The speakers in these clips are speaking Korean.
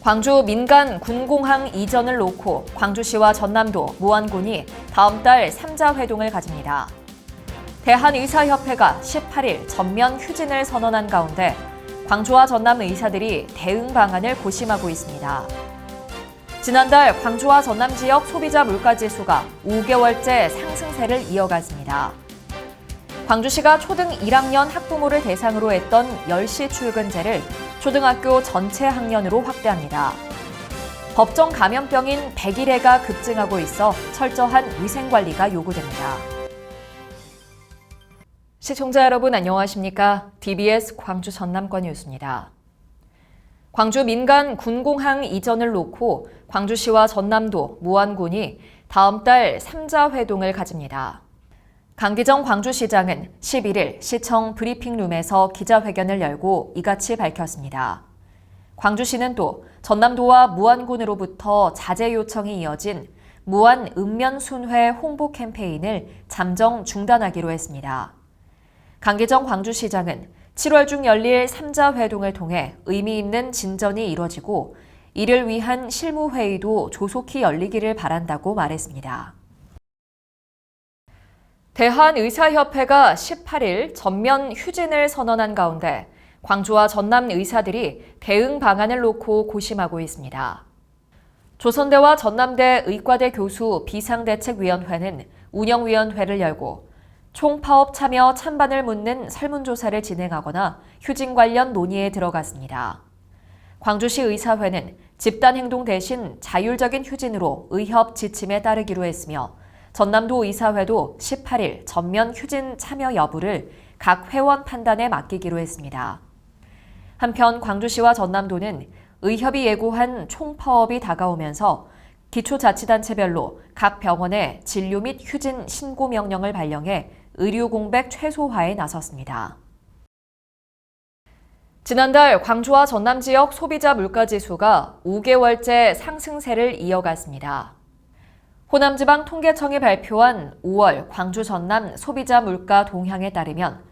광주 민간 군공항 이전을 놓고 광주시와 전남도, 무안군이 다음 달 3자 회동을 가집니다. 대한의사협회가 18일 전면 휴진을 선언한 가운데 광주와 전남 의사들이 대응 방안을 고심하고 있습니다. 지난달 광주와 전남 지역 소비자 물가지수가 5개월째 상승세를 이어갔습니다. 광주시가 초등 1학년 학부모를 대상으로 했던 10시 출근제를 초등학교 전체 학년으로 확대합니다. 법정 감염병인 백일해가 급증하고 있어 철저한 위생관리가 요구됩니다. 시청자 여러분 안녕하십니까? DBS 광주 전남권 뉴스입니다. 광주 민간 군공항 이전을 놓고 광주시와 전남도, 무안군이 다음 달 3자 회동을 가집니다. 강기정 광주시장은 11일 시청 브리핑룸에서 기자회견을 열고 이같이 밝혔습니다. 광주시는 또 전남도와 무안군으로부터 자제 요청이 이어진 무안 읍면순회 홍보 캠페인을 잠정 중단하기로 했습니다. 강기정 광주시장은 7월 중 열릴 3자 회동을 통해 의미 있는 진전이 이뤄지고 이를 위한 실무회의도 조속히 열리기를 바란다고 말했습니다. 대한의사협회가 18일 전면 휴진을 선언한 가운데 광주와 전남 의사들이 대응 방안을 놓고 고심하고 있습니다. 조선대와 전남대 의과대 교수 비상대책위원회는 운영위원회를 열고 총파업 참여 찬반을 묻는 설문조사를 진행하거나 휴진 관련 논의에 들어갔습니다. 광주시 의사회는 집단행동 대신 자율적인 휴진으로 의협 지침에 따르기로 했으며 전남도 의사회도 18일 전면 휴진 참여 여부를 각 회원 판단에 맡기기로 했습니다. 한편 광주시와 전남도는 의협이 예고한 총파업이 다가오면서 기초자치단체별로 각 병원에 진료 및 휴진 신고 명령을 발령해 의료 공백 최소화에 나섰습니다. 지난달 광주와 전남 지역 소비자 물가지수가 5개월째 상승세를 이어갔습니다. 호남지방통계청이 발표한 5월 광주 전남 소비자 물가 동향에 따르면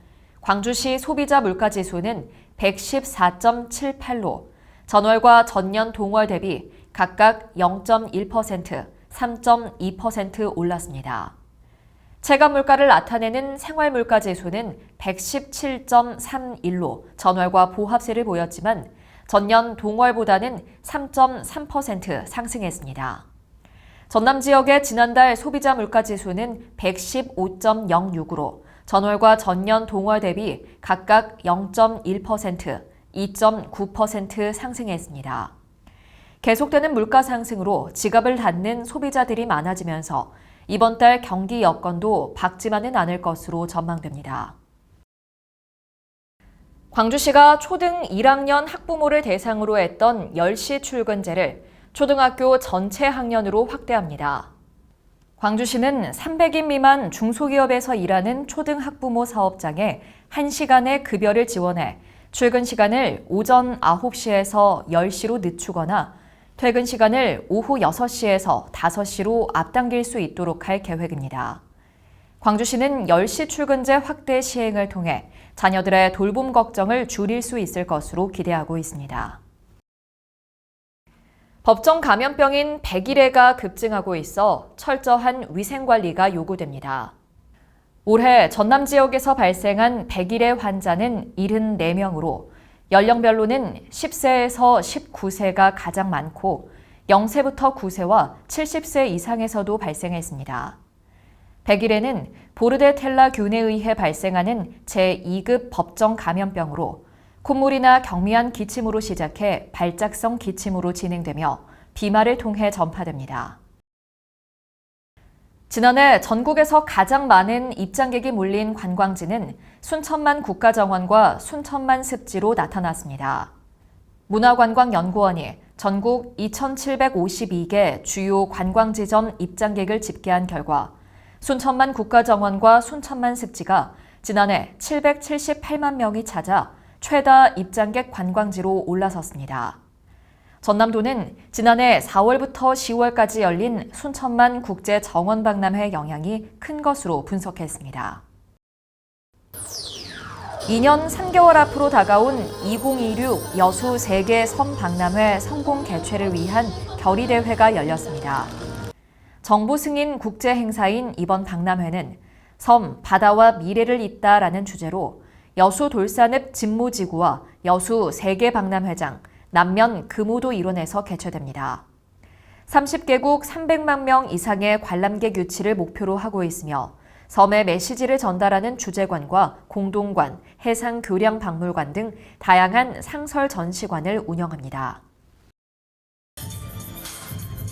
광주시 소비자 물가지수는 114.78로 전월과 전년 동월 대비 각각 0.1%, 3.2% 올랐습니다. 체감물가를 나타내는 생활물가지수는 117.31로 전월과 보합세를 보였지만 전년 동월보다는 3.3% 상승했습니다. 전남 지역의 지난달 소비자 물가지수는 115.06으로 전월과 전년 동월 대비 각각 0.1%, 2.9% 상승했습니다. 계속되는 물가 상승으로 지갑을 닫는 소비자들이 많아지면서 이번 달 경기 여건도 밝지만은 않을 것으로 전망됩니다. 광주시가 초등 1학년 학부모를 대상으로 했던 10시 출근제를 초등학교 전체 학년으로 확대합니다. 광주시는 300인 미만 중소기업에서 일하는 초등학부모 사업장에 1시간의 급여를 지원해 출근 시간을 오전 9시에서 10시로 늦추거나 퇴근 시간을 오후 6시에서 5시로 앞당길 수 있도록 할 계획입니다. 광주시는 10시 출근제 확대 시행을 통해 자녀들의 돌봄 걱정을 줄일 수 있을 것으로 기대하고 있습니다. 법정 감염병인 백일해가 급증하고 있어 철저한 위생관리가 요구됩니다. 올해 전남 지역에서 발생한 백일해 환자는 74명으로 연령별로는 10세에서 19세가 가장 많고 0세부터 9세와 70세 이상에서도 발생했습니다. 백일해는 보르데텔라균에 의해 발생하는 제2급 법정 감염병으로 콧물이나 경미한 기침으로 시작해 발작성 기침으로 진행되며 비말을 통해 전파됩니다. 지난해 전국에서 가장 많은 입장객이 몰린 관광지는 순천만 국가정원과 순천만 습지로 나타났습니다. 문화관광연구원이 전국 2,752개 주요 관광지점 입장객을 집계한 결과 순천만 국가정원과 순천만 습지가 지난해 778만 명이 찾아 최다 입장객 관광지로 올라섰습니다. 전남도는 지난해 4월부터 10월까지 열린 순천만 국제정원박람회 영향이 큰 것으로 분석했습니다. 2년 3개월 앞으로 다가온 2026 여수 세계 섬 박람회 성공 개최를 위한 결의대회가 열렸습니다. 정부 승인 국제 행사인 이번 박람회는 섬, 바다와 미래를 잇다라는 주제로 여수 돌산읍 진모지구와 여수 세계박람회장, 남면 금오도 일원에서 개최됩니다. 30개국 300만 명 이상의 관람객 유치를 목표로 하고 있으며 섬의 메시지를 전달하는 주제관과 공동관, 해상 교량 박물관 등 다양한 상설 전시관을 운영합니다.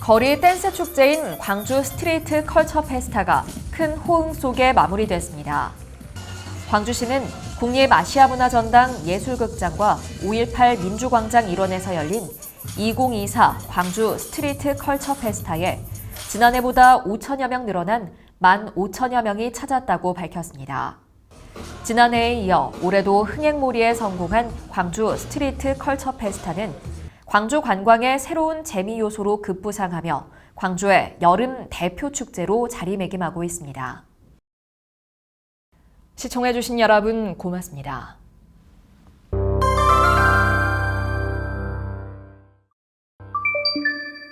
거리 댄스 축제인 광주 스트리트 컬처 페스타가 큰 호응 속에 마무리됐습니다. 광주시는 국립아시아문화전당 예술극장과 5.18 민주광장 일원에서 열린 2024 광주 스트리트 컬처 페스타에 지난해보다 5천여 명 늘어난 15,000여 명이 찾았다고 밝혔습니다. 지난해에 이어 올해도 흥행몰이에 성공한 광주 스트리트 컬처 페스타는 광주 관광의 새로운 재미 요소로 급부상하며 광주의 여름 대표 축제로 자리매김하고 있습니다. 시청해주신 여러분 고맙습니다.